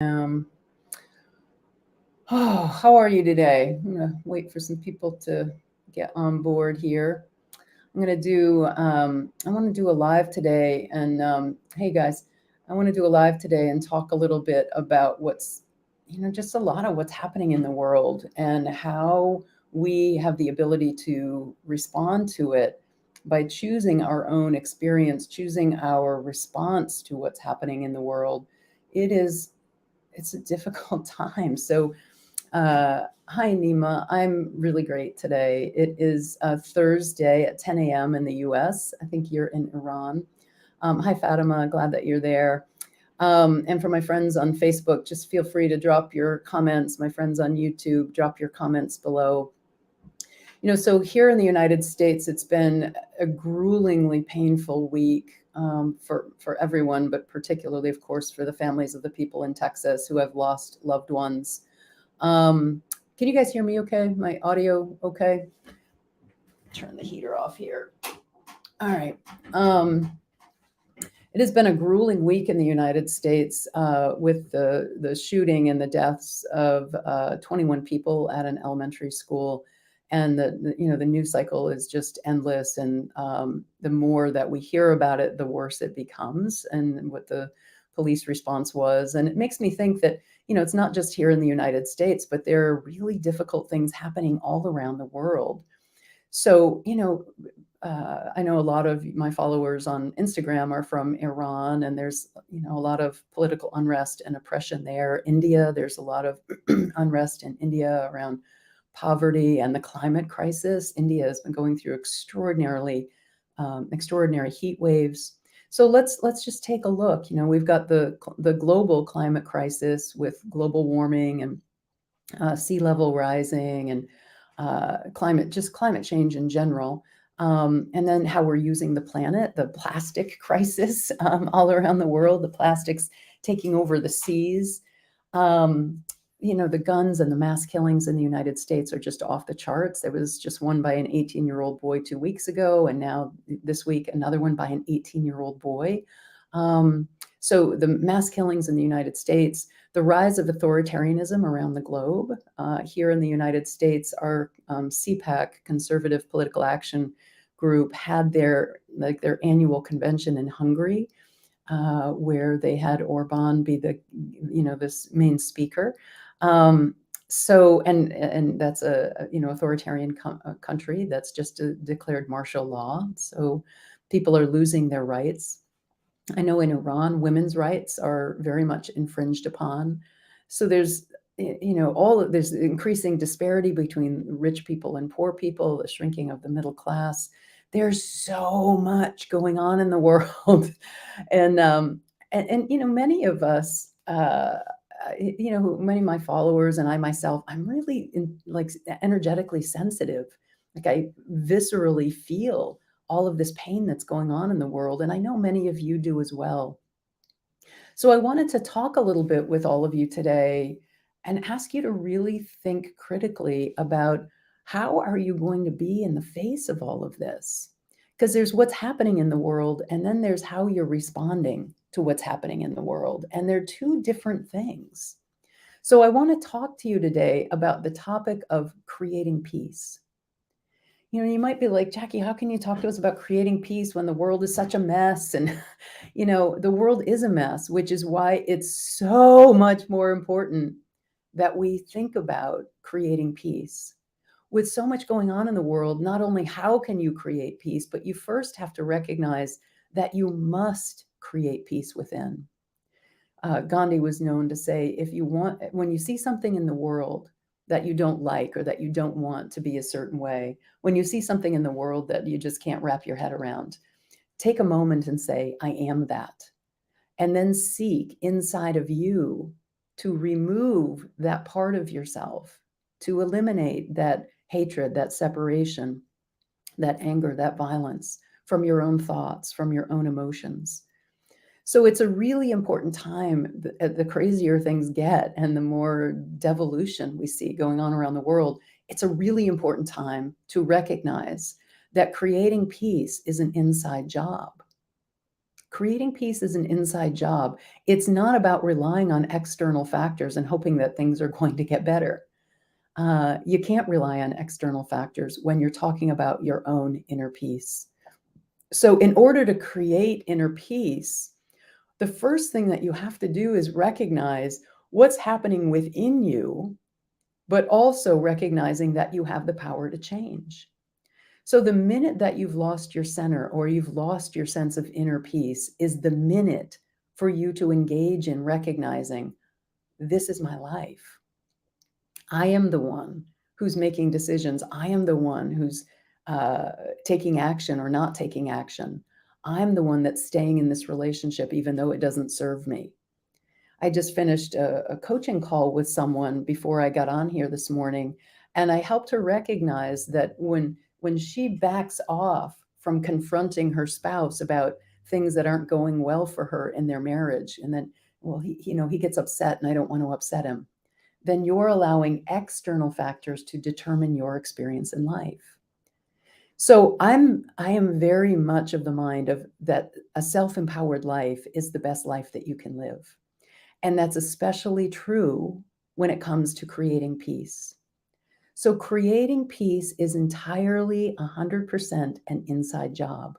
Um, how are you today? I'm gonna wait for some people to get on board here. I want to do a live today, and hey guys, I want to do a live today and talk a little bit about just a lot of what's happening in the world and how we have the ability to respond to it by choosing our own experience, choosing our response to what's happening in the world. It is it's a difficult time. So, hi, Nima. I'm really great today. It is Thursday at 10 a.m. in the US. I think you're in Iran. Hi, Fatima. Glad that you're there. And for my friends on Facebook, just feel free to drop your comments. My friends on YouTube, drop your comments below. So here in the United States, it's been a gruelingly painful week for everyone, but particularly, of course, for the families of the people in Texas who have lost loved ones. Um, can you guys hear me okay? My audio okay? Turn the heater off here. All right. It has been a grueling week in the United States with the shooting and the deaths of 21 people at an elementary school, and the news cycle is just endless. And the more that we hear about it, the worse it becomes, and what the police response was. And it makes me think that it's not just here in the United States, but there are really difficult things happening all around the world. So, I know a lot of my followers on Instagram are from Iran, and there's, a lot of political unrest and oppression there. India, there's a lot of unrest in India around poverty and the climate crisis. India has been going through extraordinary heat waves. So let's just take a look. We've got the global climate crisis with global warming and sea level rising and climate change in general. And then how we're using the planet, the plastic crisis all around the world, the plastics taking over the seas. Um, the guns and the mass killings in the United States are just off the charts. There was just one by an 18-year-old boy 2 weeks ago, and now this week, another one by an 18-year-old boy. So the mass killings in the United States, the rise of authoritarianism around the globe. Here in the United States, our CPAC, Conservative Political Action Group, had their annual convention in Hungary, where they had Orban be this main speaker. So and that's a authoritarian country that's just declared martial law. So people are losing their rights. I know in Iran, women's rights are very much infringed upon. So there's there's increasing disparity between rich people and poor people, the shrinking of the middle class. There's so much going on in the world, and many of us, many of my followers and I myself, I'm really energetically sensitive. Like I viscerally feel all of this pain that's going on in the world. And I know many of you do as well. So I wanted to talk a little bit with all of you today and ask you to really think critically about how are you going to be in the face of all of this? Because there's what's happening in the world, and then there's how you're responding to what's happening in the world. And they're two different things. So I want to talk to you today about the topic of creating peace. You might be like, Jackie, how can you talk to us about creating peace when the world is such a mess? And, the world is a mess, which is why it's so much more important that we think about creating peace. With so much going on in the world, not only how can you create peace, but you first have to recognize that you must create peace within. Gandhi was known to say, when you see something in the world that you don't like or that you don't want to be a certain way, when you see something in the world that you just can't wrap your head around, take a moment and say, I am that. And then seek inside of you to remove that part of yourself, to eliminate that hatred, that separation, that anger, that violence from your own thoughts, from your own emotions. So it's a really important time. The crazier things get and the more devolution we see going on around the world, it's a really important time to recognize that creating peace is an inside job. Creating peace is an inside job. It's not about relying on external factors and hoping that things are going to get better. You can't rely on external factors when you're talking about your own inner peace. So, in order to create inner peace, the first thing that you have to do is recognize what's happening within you, but also recognizing that you have the power to change. So, the minute that you've lost your center or you've lost your sense of inner peace is the minute for you to engage in recognizing this is my life. I am the one who's making decisions. I am the one who's uh, taking action or not taking action. I'm the one that's staying in this relationship, even though it doesn't serve me. I just finished a coaching call with someone before I got on here this morning, and I helped her recognize that when she backs off from confronting her spouse about things that aren't going well for her in their marriage, and then, well, he gets upset, and I don't want to upset him, then you're allowing external factors to determine your experience in life. So I am very much of the mind of that a self-empowered life is the best life that you can live. And that's especially true when it comes to creating peace. So creating peace is entirely 100% an inside job.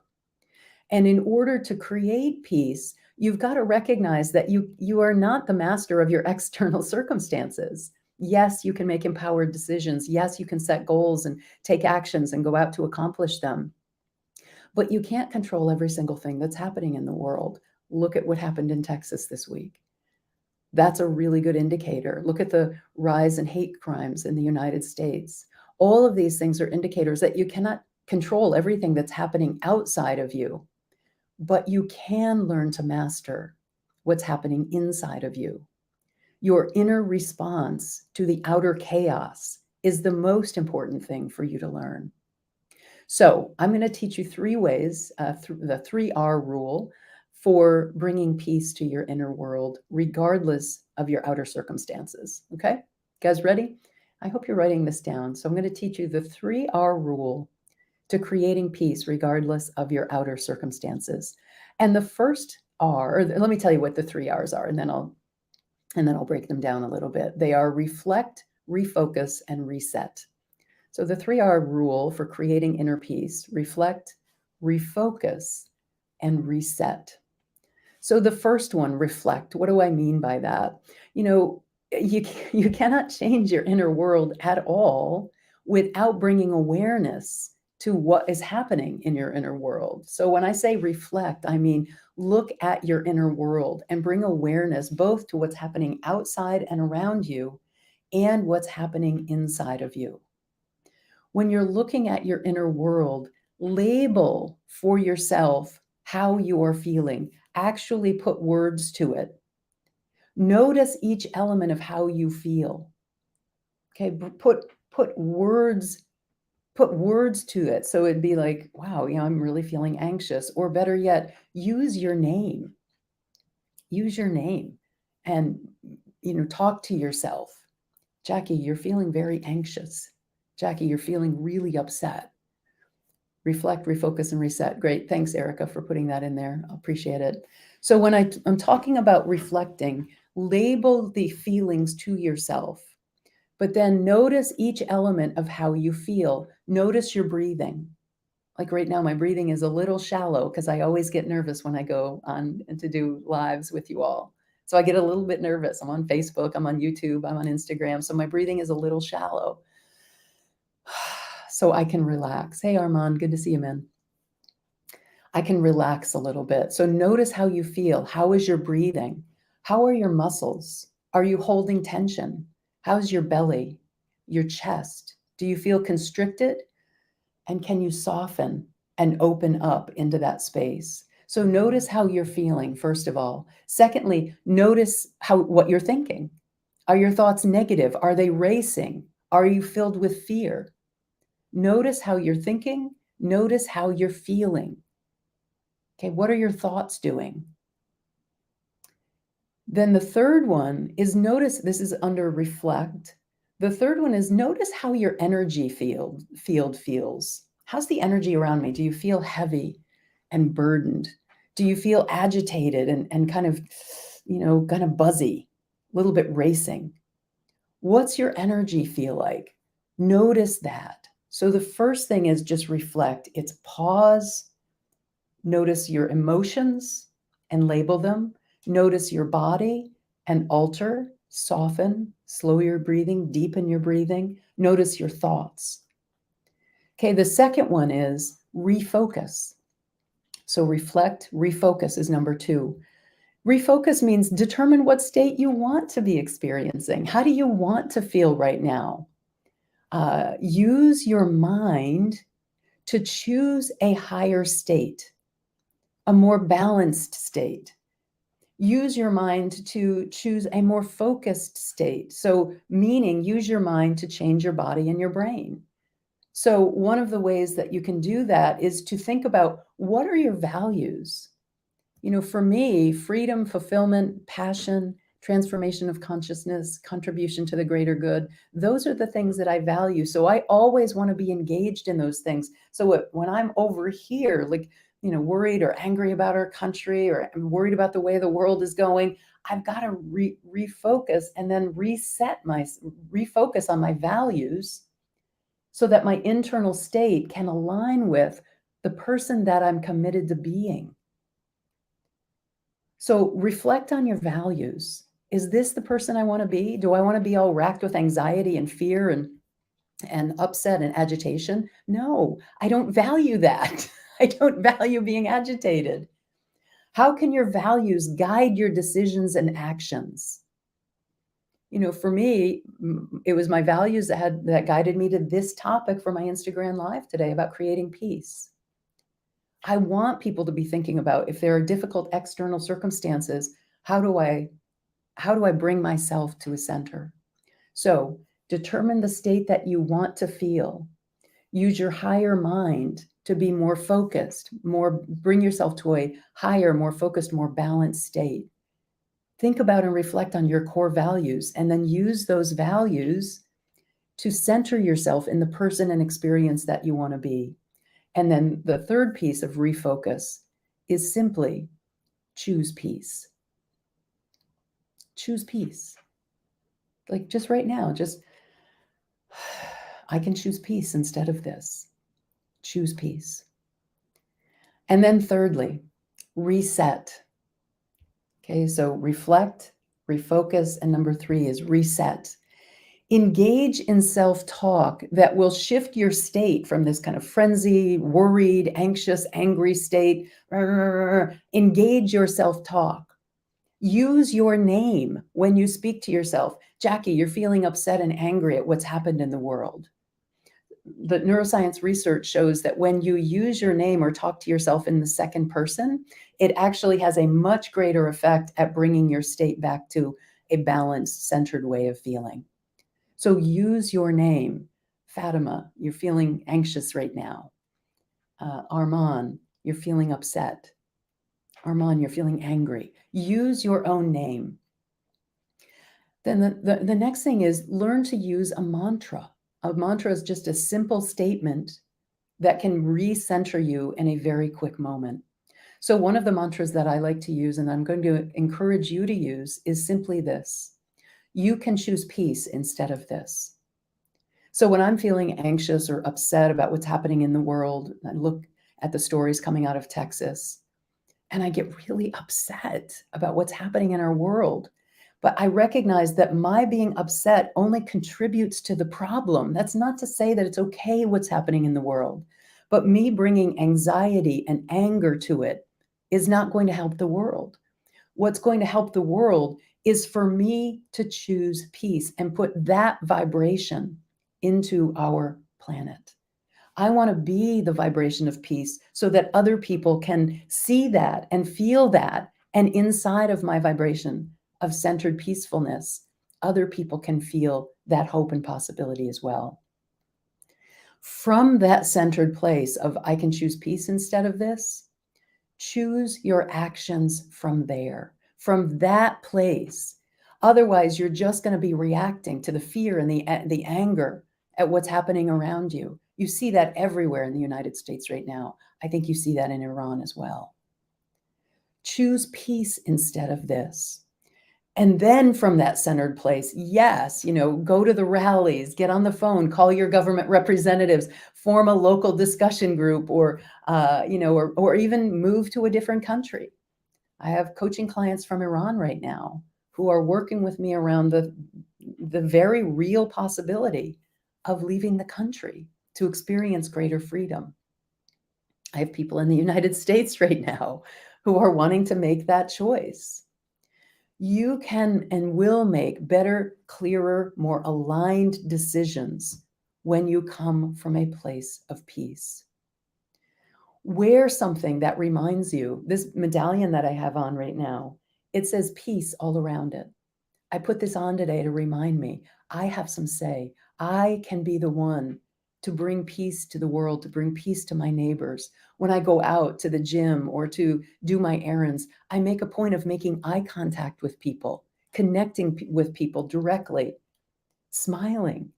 And in order to create peace, you've got to recognize that you are not the master of your external circumstances. Yes, you can make empowered decisions. Yes, you can set goals and take actions and go out to accomplish them. But you can't control every single thing that's happening in the world. Look at what happened in Texas this week. That's a really good indicator. Look at the rise in hate crimes in the United States. All of these things are indicators that you cannot control everything that's happening outside of you, but you can learn to master what's happening inside of you. Your inner response to the outer chaos is the most important thing for you to learn. So, I'm going to teach you 3 ways, the 3R rule for bringing peace to your inner world, regardless of your outer circumstances. Okay? You guys ready? I hope you're writing this down. So, I'm going to teach you the 3R rule to creating peace, regardless of your outer circumstances. And the first R, or let me tell you what the 3Rs are, and then I'll break them down a little bit. They are reflect, refocus, and reset. So the 3R rule for creating inner peace: reflect, refocus, and reset. So the first one, reflect. What do I mean by that? You know, you cannot change your inner world at all without bringing awareness to what is happening in your inner world. So when I say reflect, I mean look at your inner world and bring awareness both to what's happening outside and around you and what's happening inside of you. When you're looking at your inner world, label for yourself how you're feeling. Actually put words to it. Notice each element of how you feel. Okay, put words to it. So it'd be like, wow, I'm really feeling anxious. Or better yet, use your name. Use your name and talk to yourself. Jackie, you're feeling very anxious. Jackie, you're feeling really upset. Reflect, refocus, and reset. Great. Thanks, Erica, for putting that in there. I appreciate it. So when I'm talking about reflecting, label the feelings to yourself, but then notice each element of how you feel. Notice your breathing. Like right now, my breathing is a little shallow because I always get nervous when I go on to do lives with you all. So I get a little bit nervous. I'm on Facebook, I'm on YouTube, I'm on Instagram. So my breathing is a little shallow. So I can relax. Hey, Armand, good to see you, man. I can relax a little bit. So notice how you feel. How is your breathing? How are your muscles? Are you holding tension? How's your belly, your chest? Do you feel constricted? And can you soften and open up into that space? So notice how you're feeling, first of all. Secondly, notice what you're thinking. Are your thoughts negative? Are they racing? Are you filled with fear? Notice how you're thinking. Notice how you're feeling. Okay, what are your thoughts doing? Then the third one is notice, this is under reflect. The third one is notice how your energy field feels. How's the energy around me? Do you feel heavy and burdened? Do you feel agitated and kind of, kind of buzzy, a little bit racing? What's your energy feel like? Notice that. So the first thing is just reflect. It's pause, notice your emotions and label them. Notice your body and alter, soften, slow your breathing, deepen your breathing. Notice your thoughts. Okay, the second one is refocus. So reflect, refocus is number 2. Refocus means determine what state you want to be experiencing. How do you want to feel right now? Use your mind to choose a higher state, a more balanced state. Use your mind to choose a more focused state. So, meaning, use your mind to change your body and your brain. So, one of the ways that you can do that is to think about what are your values? For me, freedom, fulfillment, passion, transformation of consciousness, contribution to the greater good, those are the things that I value. So I always want to be engaged in those things. So when I'm over here, like, worried or angry about our country, or I'm worried about the way the world is going, I've got to refocus and then refocus on my values so that my internal state can align with the person that I'm committed to being. So reflect on your values. Is this the person I want to be? Do I want to be all racked with anxiety and fear and upset and agitation? No, I don't value that. I don't value being agitated. How can your values guide your decisions and actions? For me, it was my values that guided me to this topic for my Instagram Live today about creating peace. I want people to be thinking about, if there are difficult external circumstances, how do I bring myself to a center? So determine the state that you want to feel. Use your higher mind to be more focused, bring yourself to a higher, more focused, more balanced state. Think about and reflect on your core values, and then use those values to center yourself in the person and experience that you want to be. And then the third piece of refocus is simply choose peace. Choose peace. Like just right now, I can choose peace instead of this. Choose peace. And then thirdly, reset. Okay, so reflect, refocus, and number 3 is reset. Engage in self-talk that will shift your state from this kind of frenzy, worried, anxious, angry state. Engage your self-talk. Use your name when you speak to yourself. Jackie, you're feeling upset and angry at what's happened in the world. The neuroscience research shows that when you use your name or talk to yourself in the second person, it actually has a much greater effect at bringing your state back to a balanced, centered way of feeling. So use your name. Fatima, you're feeling anxious right now. Armand, you're feeling upset. Armand, you're feeling angry. Use your own name. Then the next thing is learn to use a mantra. A mantra is just a simple statement that can recenter you in a very quick moment. So one of the mantras that I like to use, and I'm going to encourage you to use, is simply this: you can choose peace instead of this. So when I'm feeling anxious or upset about what's happening in the world, I look at the stories coming out of Texas, and I get really upset about what's happening in our world. But I recognize that my being upset only contributes to the problem. That's not to say that it's okay what's happening in the world, but me bringing anxiety and anger to it is not going to help the world. What's going to help the world is for me to choose peace and put that vibration into our planet. I want to be the vibration of peace so that other people can see that and feel that. And inside of my vibration of centered peacefulness, other people can feel that hope and possibility as well. From that centered place of I can choose peace instead of this, choose your actions from there, from that place. Otherwise, you're just going to be reacting to the fear and the anger at what's happening around you. You see that everywhere in the United States right now. I think you see that in Iran as well. Choose peace instead of this. And then from that centered place, yes, go to the rallies, get on the phone, call your government representatives, form a local discussion group, or even move to a different country. I have coaching clients from Iran right now who are working with me around the very real possibility of leaving the country to experience greater freedom. I have people in the United States right now who are wanting to make that choice. You can and will make better, clearer, more aligned decisions when you come from a place of peace. Wear something that reminds you. This medallion that I have on right now, it says peace all around it. I put this on today to remind me I have some say. I can be the one to bring peace to the world, to bring peace to my neighbors. When I go out to the gym or to do my errands, I make a point of making eye contact with people, connecting with people directly, smiling,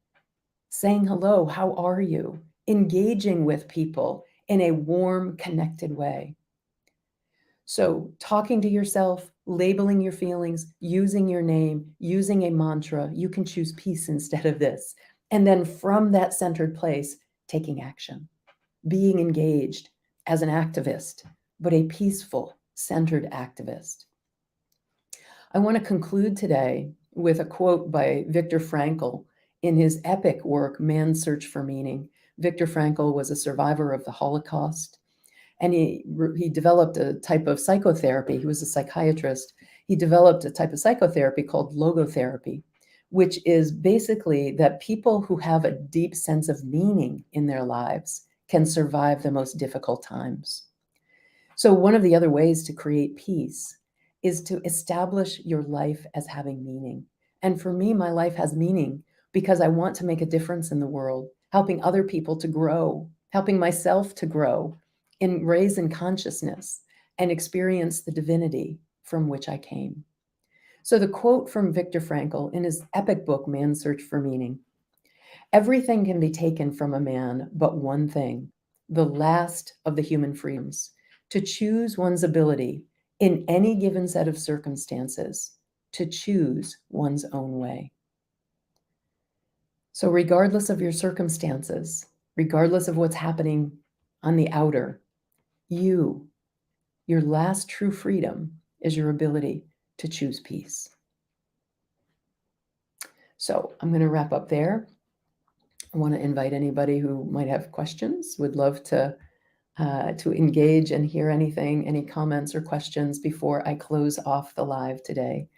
saying hello, how are you? Engaging with people in a warm, connected way. So, talking to yourself, labeling your feelings, using your name, using a mantra, you can choose peace instead of this. And then from that centered place, taking action, being engaged as an activist, but a peaceful, centered activist. I want to conclude today with a quote by Viktor Frankl in his epic work, Man's Search for Meaning. Viktor Frankl was a survivor of the Holocaust. And he developed a type of psychotherapy. He was a psychiatrist. He developed a type of psychotherapy called logotherapy, which is basically that people who have a deep sense of meaning in their lives can survive the most difficult times. So one of the other ways to create peace is to establish your life as having meaning. And for me, my life has meaning because I want to make a difference in the world, helping other people to grow, helping myself to grow, and raise in consciousness and experience the divinity from which I came. So the quote from Viktor Frankl in his epic book, Man's Search for Meaning: everything can be taken from a man but one thing, the last of the human freedoms, to choose one's ability in any given set of circumstances, to choose one's own way. So regardless of your circumstances, regardless of what's happening on the outer, your last true freedom is your ability to choose peace. So I'm going to wrap up there. I want to invite anybody who might have questions, would love to engage and hear anything, any comments or questions before I close off the live today.